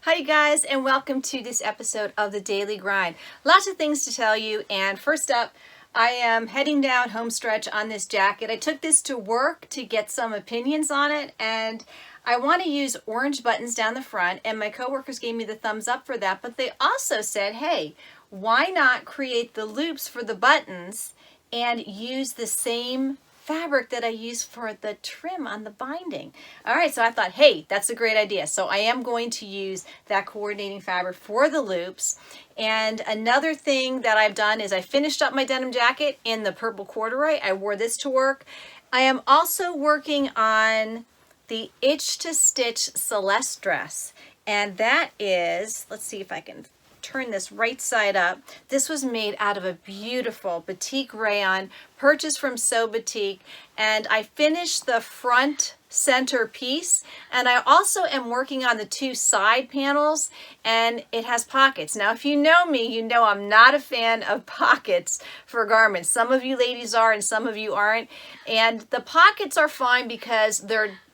Hi you guys, and welcome to this episode of The Daily Grind. Lots of things to tell you, and first up, I am heading down home stretch on this jacket. I took this to work to get some opinions on it, and I want to use orange buttons down the front, and my coworkers gave me the thumbs up for that, but they also said, hey, why not create the loops for the buttons and use the same fabric that I use for the trim on the binding. All right, so I thought, hey, that's a great idea. So I am going to use that coordinating fabric for the loops. And another thing that I've done is I finished up my denim jacket in the purple corduroy. I wore this to work. I am also working on the Itch to Stitch Celeste dress. And that is, let's see if I can turn this right side up. This was made out of a beautiful batik rayon purchased from Sew Boutique, and I finished the front center piece, and I also am working on the two side panels, and it has pockets. Now if you know me, you know I'm not a fan of pockets for garments. Some of you ladies are and some of you aren't, and the pockets are fine because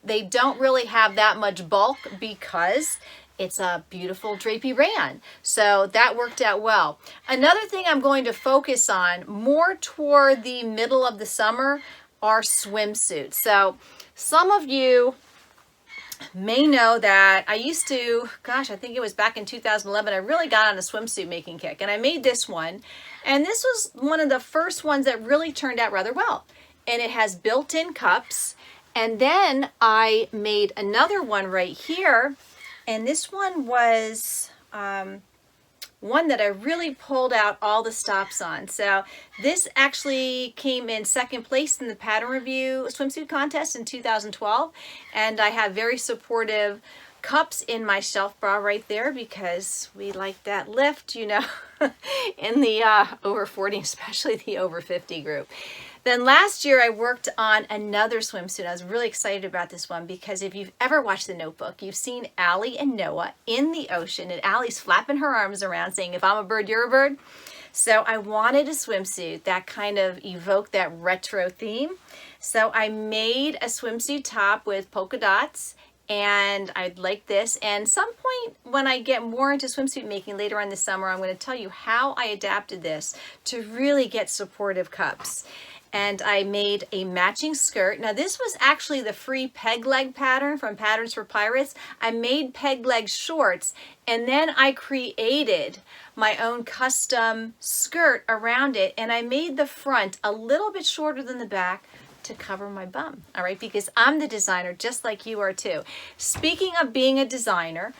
they don't really have that much bulk because it's a beautiful drapey rayon. So that worked out well. Another thing I'm going to focus on more toward the middle of the summer are swimsuits. So some of you may know that I used to, gosh, I think it was back in 2011, I really got on a swimsuit making kick, and I made this one. And this was one of the first ones that really turned out rather well. And it has built-in cups. And then I made another one right here. And this one was one that I really pulled out all the stops on. So this actually came in second place in the pattern review swimsuit contest in 2012. And I have very supportive cups in my shelf bra right there because we like that lift, you know, in the over 40, especially the over 50 group. Then last year I worked on another swimsuit. I was really excited about this one because if you've ever watched The Notebook, you've seen Allie and Noah in the ocean, and Allie's flapping her arms around saying, if I'm a bird, you're a bird. So I wanted a swimsuit that kind of evoked that retro theme. So I made a swimsuit top with polka dots, and I'd like this. And some point when I get more into swimsuit making later on this summer, I'm going to tell you how I adapted this to really get supportive cups. And I made a matching skirt. Now this was actually the free peg leg pattern from Patterns for Pirates. I made peg leg shorts, and then I created my own custom skirt around it, and I made the front a little bit shorter than the back to cover my bum, all right, because I'm the designer just like you are too. Speaking of being a designer,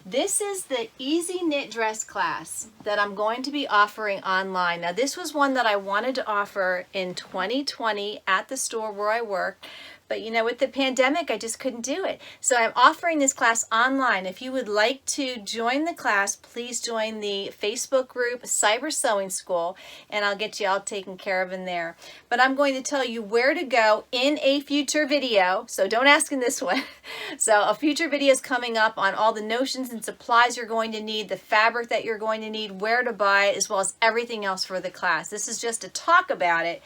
this is the Easy Knit Dress class that I'm going to be offering online. Now this was one that I wanted to offer in 2020 at the store where I work, but you know, with the pandemic, I just couldn't do it. So I'm offering this class online. If you would like to join the class, please join the Facebook group Cyber Sewing School, and I'll get you all taken care of in there. But I'm going to tell you where to go in a future video, so don't ask in this one. So a future video is coming up on all the notions and supplies you're going to need, the fabric that you're going to need, where to buy it, as well as everything else for the class. This is just to talk about it.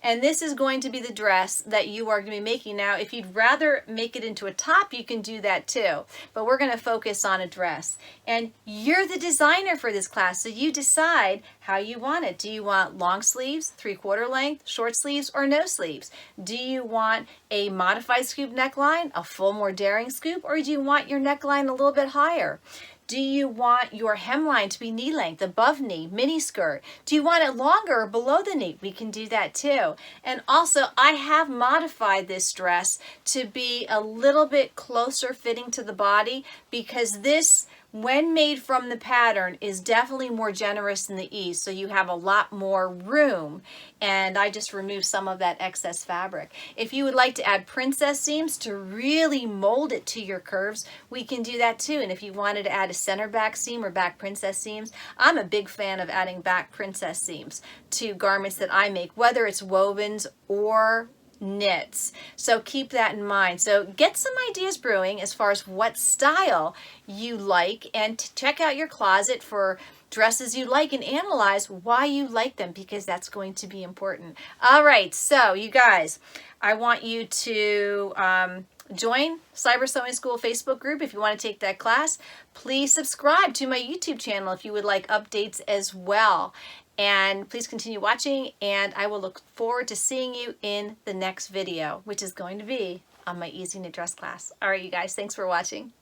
And this is going to be the dress that you are going to be making. Now, if you'd rather make it into a top, you can do that too. But we're going to focus on a dress. And you're the designer for this class, so you decide how you want it. Do you want long sleeves, 3/4 length, short sleeves, or no sleeves? Do you want a modified scoop neckline, a full, more daring scoop, or do you want your neckline a little bit higher? Do you want your hemline to be knee length, above knee, mini skirt? Do you want it longer or below the knee? We can do that too. And also, I have modified this dress to be a little bit closer fitting to the body because this, when made from the pattern, is definitely more generous than the ease, so you have a lot more room, and I just removed some of that excess fabric. If you would like to add princess seams to really mold it to your curves, we can do that too. And if you wanted to add a center back seam or back princess seams, I'm a big fan of adding back princess seams to garments that I make, whether it's wovens or knits. So keep that in mind. So get some ideas brewing as far as what style you like, and check out your closet for dresses you like and analyze why you like them, because that's going to be important. All right, so you guys, I want you to join Cyber Sewing School Facebook group if you want to take that class. Please subscribe to my YouTube channel if you would like updates as well. And please continue watching, and I will look forward to seeing you in the next video, which is going to be on my Easy Knit Dress class. All right, you guys, thanks for watching.